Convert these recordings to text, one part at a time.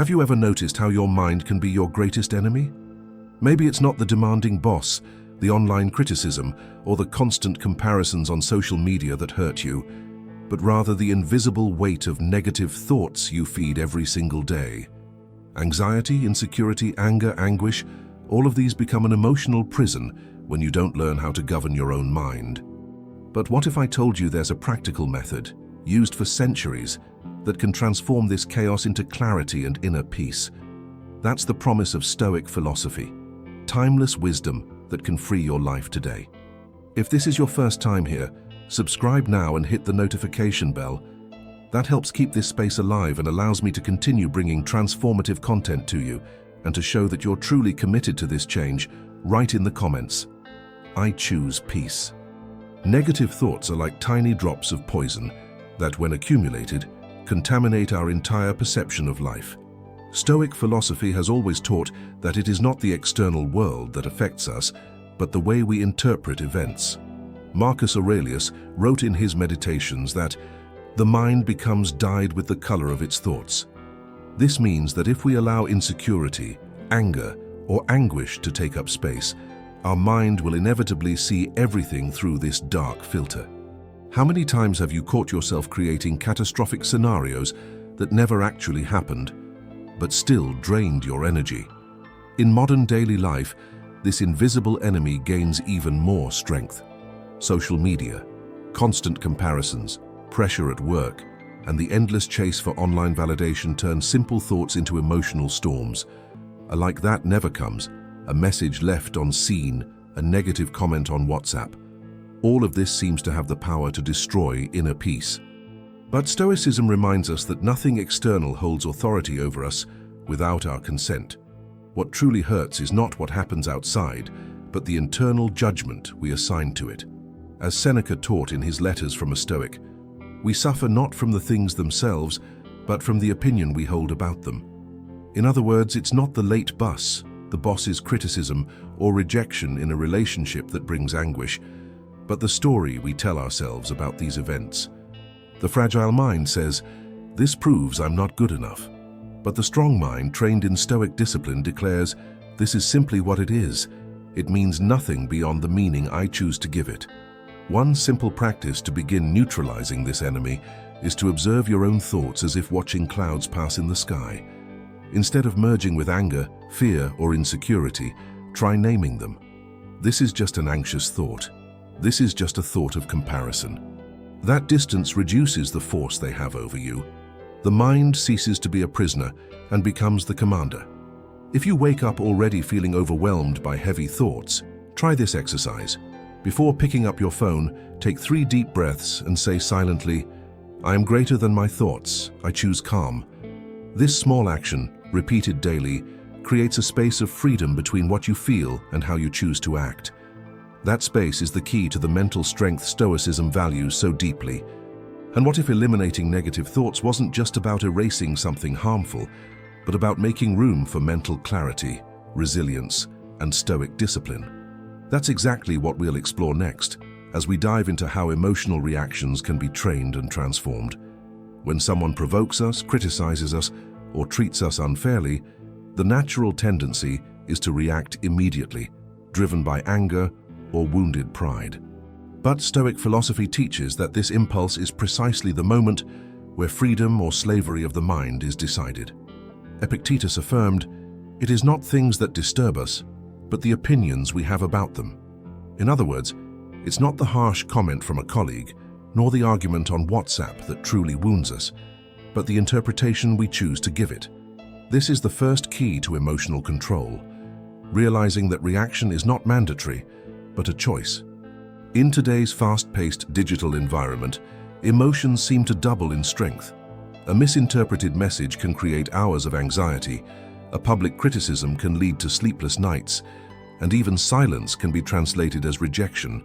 Have you ever noticed how your mind can be your greatest enemy? Maybe it's not the demanding boss, the online criticism, or the constant comparisons on social media that hurt you, but rather the invisible weight of negative thoughts you feed every single day. Anxiety, insecurity, anger, anguish, all of these become an emotional prison when you don't learn how to govern your own mind. But what if I told you there's a practical method, used for centuries, that can transform this chaos into clarity and inner peace? That's the promise of Stoic philosophy, timeless wisdom that can free your life today. If this is your first time here, subscribe now and hit the notification bell. That helps keep this space alive and allows me to continue bringing transformative content to you and to show that you're truly committed to this change. Write in the comments, "I choose peace." Negative thoughts are like tiny drops of poison that, when accumulated, contaminate our entire perception of life. Stoic philosophy has always taught that it is not the external world that affects us, but the way we interpret events. Marcus Aurelius wrote in his Meditations that the mind becomes dyed with the color of its thoughts. This means that if we allow insecurity, anger, or anguish to take up space, our mind will inevitably see everything through this dark filter. How many times have you caught yourself creating catastrophic scenarios that never actually happened, but still drained your energy? In modern daily life, this invisible enemy gains even more strength. Social media, constant comparisons, pressure at work, and the endless chase for online validation turn simple thoughts into emotional storms. A "like that" never comes, a message left unseen, a negative comment on WhatsApp. All of this seems to have the power to destroy inner peace. But Stoicism reminds us that nothing external holds authority over us without our consent. What truly hurts is not what happens outside, but the internal judgment we assign to it. As Seneca taught in his Letters from a Stoic, we suffer not from the things themselves, but from the opinion we hold about them. In other words, it's not the late bus, the boss's criticism, or rejection in a relationship that brings anguish, but the story we tell ourselves about these events. The fragile mind says, "This proves I'm not good enough." But the strong mind, trained in Stoic discipline, declares, "This is simply what it is. It means nothing beyond the meaning I choose to give it." One simple practice to begin neutralizing this enemy is to observe your own thoughts as if watching clouds pass in the sky. Instead of merging with anger, fear, or insecurity, try naming them. This is just an anxious thought. This is just a thought of comparison. That distance reduces the force they have over you. The mind ceases to be a prisoner and becomes the commander. If you wake up already feeling overwhelmed by heavy thoughts, try this exercise. Before picking up your phone, take 3 deep breaths and say silently, "I am greater than my thoughts. I choose calm." This small action, repeated daily, creates a space of freedom between what you feel and how you choose to act. That space is the key to the mental strength Stoicism values so deeply. And what if eliminating negative thoughts wasn't just about erasing something harmful, but about making room for mental clarity, resilience, and Stoic discipline? That's exactly what we'll explore next, as we dive into how emotional reactions can be trained and transformed. When someone provokes us, criticizes us, or treats us unfairly, the natural tendency is to react immediately, driven by anger or wounded pride. But Stoic philosophy teaches that this impulse is precisely the moment where freedom or slavery of the mind is decided. Epictetus affirmed, "It is not things that disturb us, but the opinions we have about them." In other words, it's not the harsh comment from a colleague, nor the argument on WhatsApp that truly wounds us, but the interpretation we choose to give it. This is the first key to emotional control, realizing that reaction is not mandatory, but a choice. In today's fast-paced digital environment, emotions seem to double in strength. A misinterpreted message can create hours of anxiety, a public criticism can lead to sleepless nights, and even silence can be translated as rejection.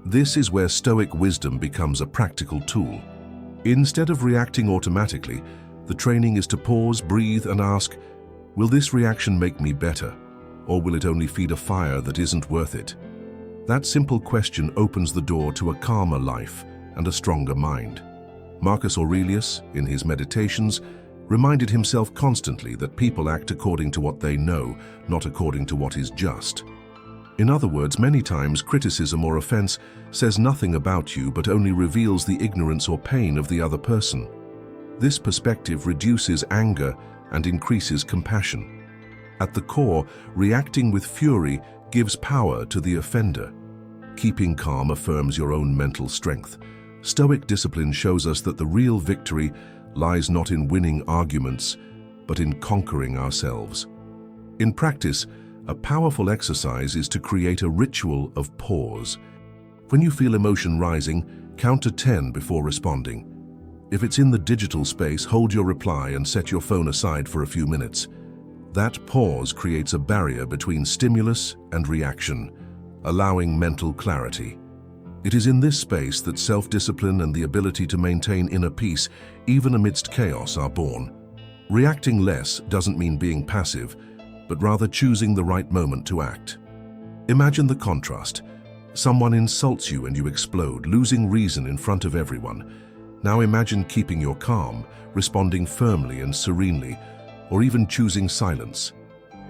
This is where Stoic wisdom becomes a practical tool. Instead of reacting automatically, the training is to pause, breathe, and ask, will this reaction make me better, or will it only feed a fire that isn't worth it? That simple question opens the door to a calmer life and a stronger mind. Marcus Aurelius, in his Meditations, reminded himself constantly that people act according to what they know, not according to what is just. In other words, many times criticism or offense says nothing about you but only reveals the ignorance or pain of the other person. This perspective reduces anger and increases compassion. At the core, reacting with fury gives power to the offender. Keeping calm affirms your own mental strength. Stoic discipline shows us that the real victory lies not in winning arguments, but in conquering ourselves. In practice, a powerful exercise is to create a ritual of pause. When you feel emotion rising, count to 10 before responding. If it's in the digital space, hold your reply and set your phone aside for a few minutes. That pause creates a barrier between stimulus and reaction, allowing mental clarity. It is in this space that self-discipline and the ability to maintain inner peace, even amidst chaos, are born. Reacting less doesn't mean being passive, but rather choosing the right moment to act. Imagine the contrast. Someone insults you and you explode, losing reason in front of everyone. Now imagine keeping your calm, responding firmly and serenely, or even choosing silence.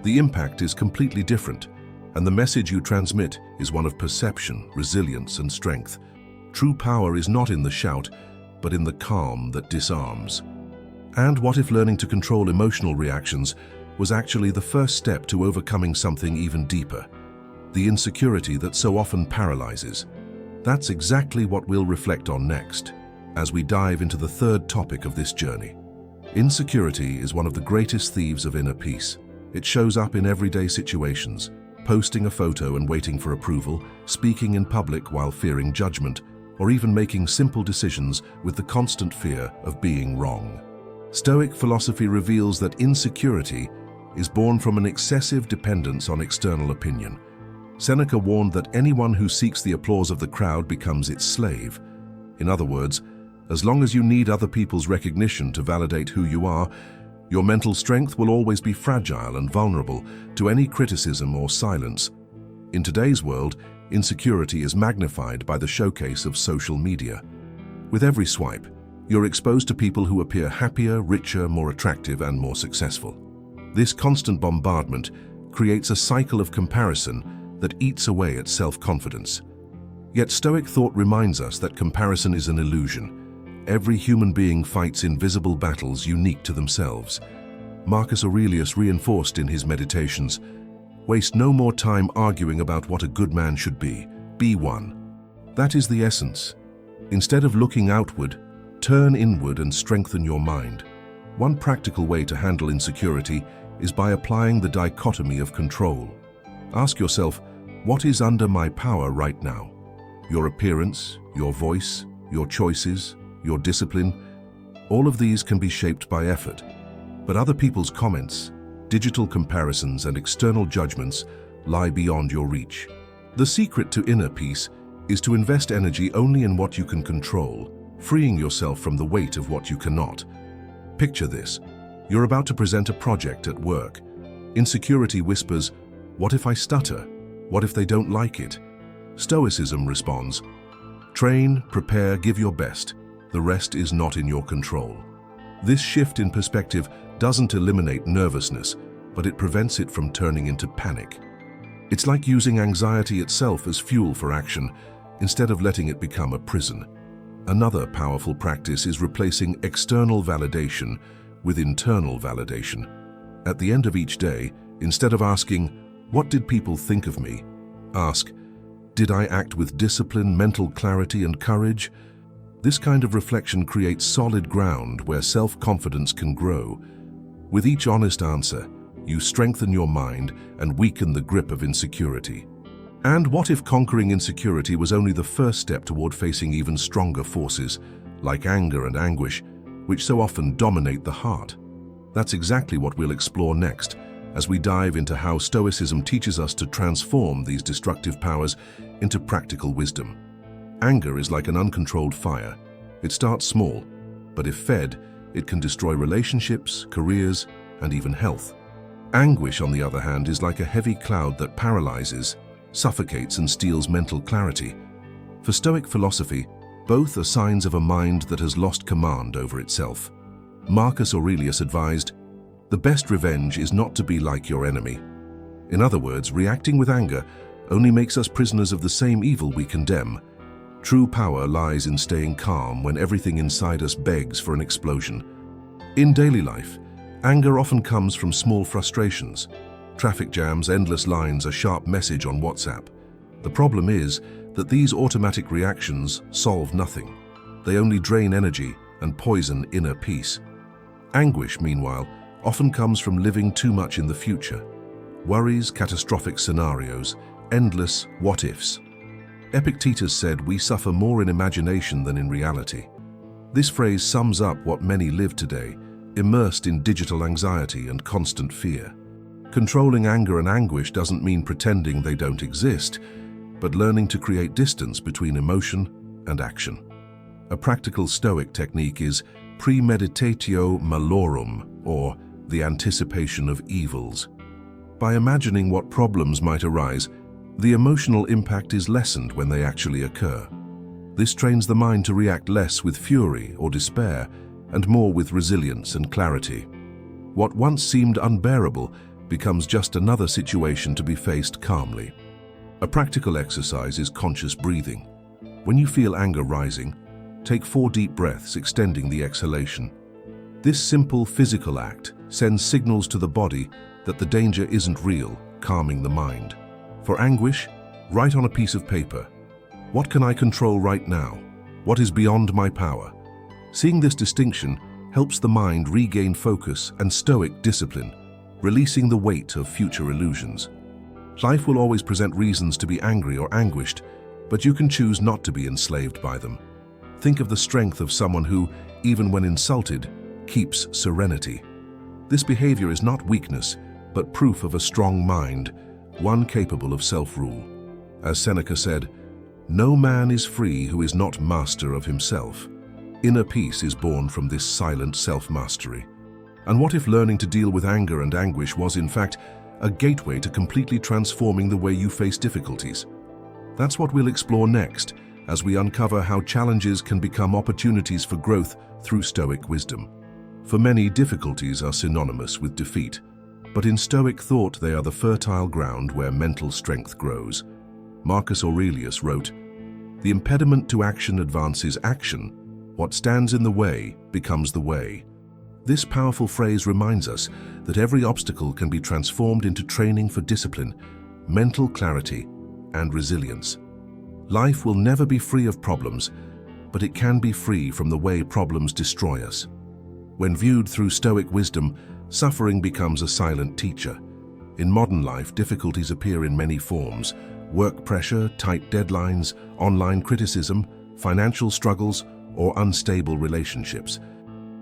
The impact is completely different, and the message you transmit is one of perception, resilience, and strength. True power is not in the shout, but in the calm that disarms. And what if learning to control emotional reactions was actually the first step to overcoming something even deeper? The insecurity that so often paralyzes. That's exactly what we'll reflect on next, as we dive into the third topic of this journey. Insecurity is one of the greatest thieves of inner peace. It shows up in everyday situations, posting a photo and waiting for approval, speaking in public while fearing judgment, or even making simple decisions with the constant fear of being wrong. Stoic philosophy reveals that insecurity is born from an excessive dependence on external opinion. Seneca warned that anyone who seeks the applause of the crowd becomes its slave. In other words, as long as you need other people's recognition to validate who you are, your mental strength will always be fragile and vulnerable to any criticism or silence. In today's world, insecurity is magnified by the showcase of social media. With every swipe, you're exposed to people who appear happier, richer, more attractive, and more successful. This constant bombardment creates a cycle of comparison that eats away at self-confidence. Yet Stoic thought reminds us that comparison is an illusion. Every human being fights invisible battles unique to themselves. Marcus Aurelius reinforced in his Meditations, "Waste no more time arguing about what a good man should be one." That is the essence. Instead of looking outward, turn inward and strengthen your mind. One practical way to handle insecurity is by applying the dichotomy of control. Ask yourself, what is under my power right now? Your appearance, your voice, your choices, your discipline, all of these can be shaped by effort. But other people's comments, digital comparisons, and external judgments lie beyond your reach. The secret to inner peace is to invest energy only in what you can control, freeing yourself from the weight of what you cannot. Picture this. You're about to present a project at work. Insecurity whispers, "What if I stutter? What if they don't like it?" Stoicism responds, "Train, prepare, give your best. The rest is not in your control." This shift in perspective doesn't eliminate nervousness, but it prevents it from turning into panic. It's like using anxiety itself as fuel for action, instead of letting it become a prison. Another powerful practice is replacing external validation with internal validation. At the end of each day, instead of asking, "What did people think of me?" ask, "Did I act with discipline, mental clarity, and courage?" This kind of reflection creates solid ground where self-confidence can grow. With each honest answer, you strengthen your mind and weaken the grip of insecurity. And what if conquering insecurity was only the first step toward facing even stronger forces, like anger and anguish, which so often dominate the heart? That's exactly what we'll explore next, as we dive into how Stoicism teaches us to transform these destructive powers into practical wisdom. Anger is like an uncontrolled fire. It starts small, but if fed, it can destroy relationships, careers, and even health. Anguish, on the other hand, is like a heavy cloud that paralyzes, suffocates, and steals mental clarity. For Stoic philosophy, both are signs of a mind that has lost command over itself. Marcus Aurelius advised, "The best revenge is not to be like your enemy." In other words, reacting with anger only makes us prisoners of the same evil we condemn. True power lies in staying calm when everything inside us begs for an explosion. In daily life, anger often comes from small frustrations. Traffic jams, endless lines, a sharp message on WhatsApp. The problem is that these automatic reactions solve nothing. They only drain energy and poison inner peace. Anguish, meanwhile, often comes from living too much in the future. Worries, catastrophic scenarios, endless what-ifs. Epictetus said, "We suffer more in imagination than in reality." This phrase sums up what many live today, immersed in digital anxiety and constant fear. Controlling anger and anguish doesn't mean pretending they don't exist, but learning to create distance between emotion and action. A practical Stoic technique is premeditatio malorum, or the anticipation of evils. By imagining what problems might arise, the emotional impact is lessened when they actually occur. This trains the mind to react less with fury or despair and more with resilience and clarity. What once seemed unbearable becomes just another situation to be faced calmly. A practical exercise is conscious breathing. When you feel anger rising, take 4 deep breaths, extending the exhalation. This simple physical act sends signals to the body that the danger isn't real, calming the mind. For anguish, write on a piece of paper, "What can I control right now? What is beyond my power?" Seeing this distinction helps the mind regain focus and Stoic discipline, releasing the weight of future illusions. Life will always present reasons to be angry or anguished, but you can choose not to be enslaved by them. Think of the strength of someone who, even when insulted, keeps serenity. This behavior is not weakness, but proof of a strong mind, one capable of self-rule. As Seneca said, "No man is free who is not master of himself." Inner peace is born from this silent self-mastery. And what if learning to deal with anger and anguish was, in fact, a gateway to completely transforming the way you face difficulties? That's what we'll explore next, as we uncover how challenges can become opportunities for growth through Stoic wisdom. For many, difficulties are synonymous with defeat, but in Stoic thought they are the fertile ground where mental strength grows. Marcus Aurelius wrote, "The impediment to action advances action. What stands in the way becomes the way." This powerful phrase reminds us that every obstacle can be transformed into training for discipline, mental clarity, and resilience. Life will never be free of problems, but it can be free from the way problems destroy us. When viewed through Stoic wisdom, suffering becomes a silent teacher. In modern life, difficulties appear in many forms: work pressure, tight deadlines, online criticism, financial struggles, or unstable relationships.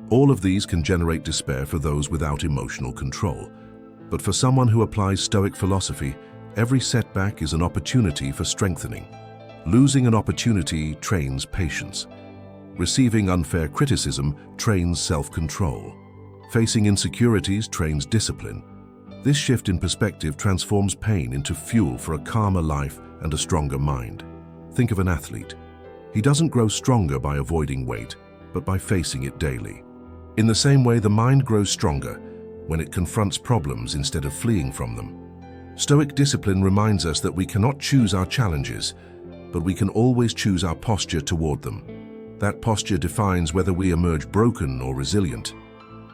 All of these can generate despair for those without emotional control. But for someone who applies Stoic philosophy, every setback is an opportunity for strengthening. Losing an opportunity trains patience. Receiving unfair criticism trains self-control. Facing insecurities trains discipline. This shift in perspective transforms pain into fuel for a calmer life and a stronger mind. Think of an athlete. He doesn't grow stronger by avoiding weight, but by facing it daily. In the same way, the mind grows stronger when it confronts problems instead of fleeing from them. Stoic discipline reminds us that we cannot choose our challenges, but we can always choose our posture toward them. That posture defines whether we emerge broken or resilient.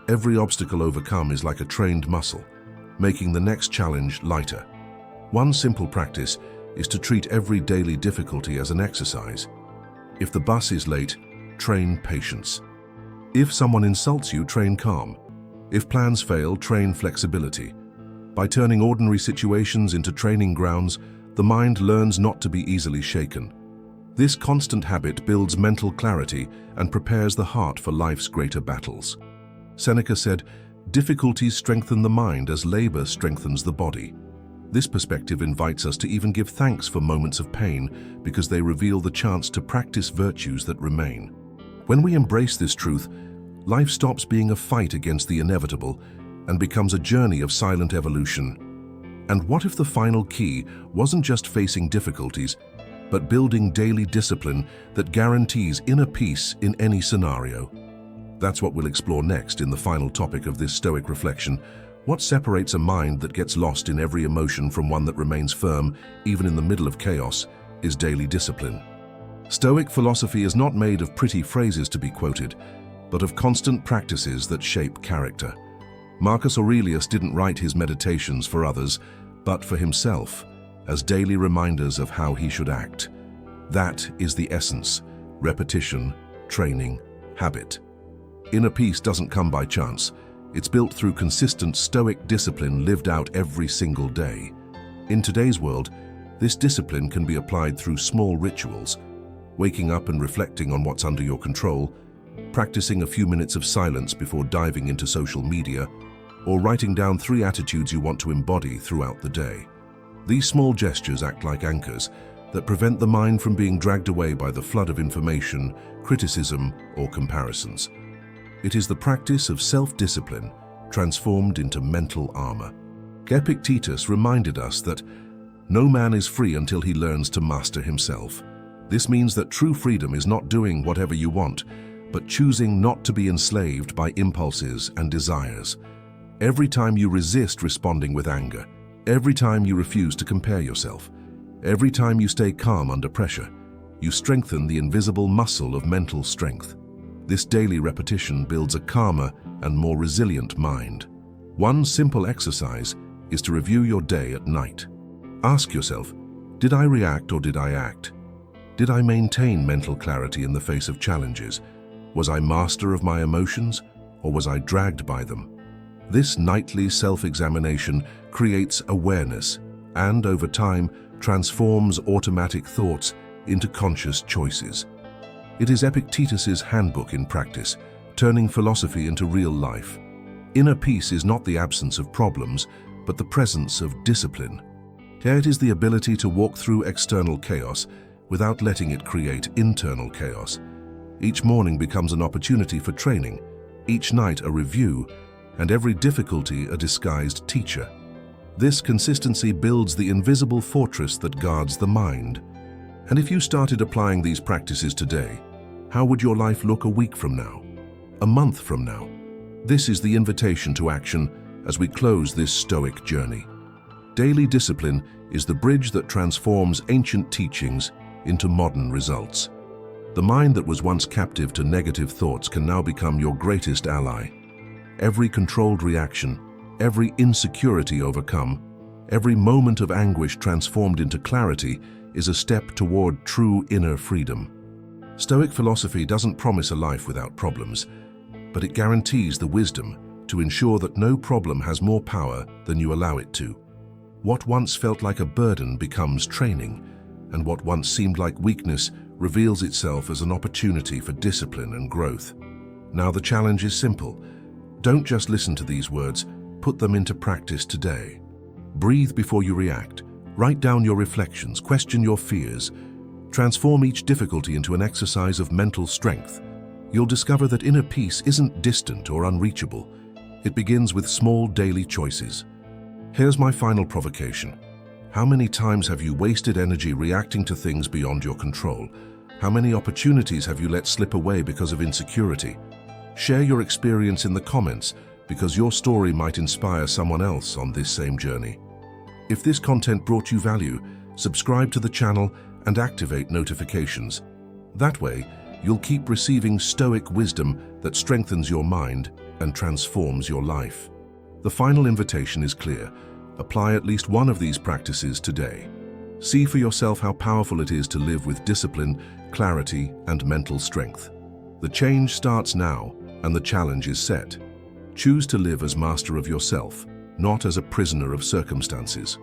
Every obstacle overcome is like a trained muscle, making the next challenge lighter. One simple practice is to treat every daily difficulty as an exercise. If the bus is late, train patience. If someone insults you, train calm. If plans fail, train flexibility. By turning ordinary situations into training grounds, the mind learns not to be easily shaken. This constant habit builds mental clarity and prepares the heart for life's greater battles. Seneca said, "Difficulties strengthen the mind as labor strengthens the body." This perspective invites us to even give thanks for moments of pain because they reveal the chance to practice virtues that remain. When we embrace this truth, life stops being a fight against the inevitable and becomes a journey of silent evolution. And what if the final key wasn't just facing difficulties, but building daily discipline that guarantees inner peace in any scenario? That's what we'll explore next in the final topic of this Stoic reflection. What separates a mind that gets lost in every emotion from one that remains firm, even in the middle of chaos, is daily discipline. Stoic philosophy is not made of pretty phrases to be quoted, but of constant practices that shape character. Marcus Aurelius didn't write his meditations for others, but for himself, as daily reminders of how he should act. That is the essence: repetition, training, habit. Inner peace doesn't come by chance. It's built through consistent Stoic discipline lived out every single day. In today's world, this discipline can be applied through small rituals: waking up and reflecting on what's under your control, practicing a few minutes of silence before diving into social media, or writing down 3 attitudes you want to embody throughout the day. These small gestures act like anchors that prevent the mind from being dragged away by the flood of information, criticism, or comparisons. It is the practice of self-discipline transformed into mental armor. Epictetus reminded us that no man is free until he learns to master himself. This means that true freedom is not doing whatever you want, but choosing not to be enslaved by impulses and desires. Every time you resist responding with anger, every time you refuse to compare yourself, every time you stay calm under pressure, you strengthen the invisible muscle of mental strength. This daily repetition builds a calmer and more resilient mind. One simple exercise is to review your day at night. Ask yourself, did I react or did I act? Did I maintain mental clarity in the face of challenges? Was I master of my emotions, or was I dragged by them? This nightly self-examination creates awareness and, over time, transforms automatic thoughts into conscious choices. It is Epictetus's handbook in practice, turning philosophy into real life. Inner peace is not the absence of problems, but the presence of discipline. It is the ability to walk through external chaos without letting it create internal chaos. Each morning becomes an opportunity for training, each night a review, and every difficulty a disguised teacher. This consistency builds the invisible fortress that guards the mind. And if you started applying these practices today, how would your life look a week from now? A month from now? This is the invitation to action as we close this Stoic journey. Daily discipline is the bridge that transforms ancient teachings into modern results. The mind that was once captive to negative thoughts can now become your greatest ally. Every controlled reaction, every insecurity overcome, every moment of anguish transformed into clarity is a step toward true inner freedom. Stoic philosophy doesn't promise a life without problems, but it guarantees the wisdom to ensure that no problem has more power than you allow it to. What once felt like a burden becomes training, and what once seemed like weakness reveals itself as an opportunity for discipline and growth. Now the challenge is simple. Don't just listen to these words, put them into practice today. Breathe before you react. Write down your reflections, question your fears. Transform each difficulty into an exercise of mental strength. You'll discover that inner peace isn't distant or unreachable. It begins with small daily choices. Here's my final provocation. How many times have you wasted energy reacting to things beyond your control? How many opportunities have you let slip away because of insecurity? Share your experience in the comments, because your story might inspire someone else on this same journey. If this content brought you value, subscribe to the channel and activate notifications. That way, you'll keep receiving Stoic wisdom that strengthens your mind and transforms your life. The final invitation is clear. Apply at least one of these practices today. See for yourself how powerful it is to live with discipline, clarity, and mental strength. The change starts now, and the challenge is set. Choose to live as master of yourself, not as a prisoner of circumstances.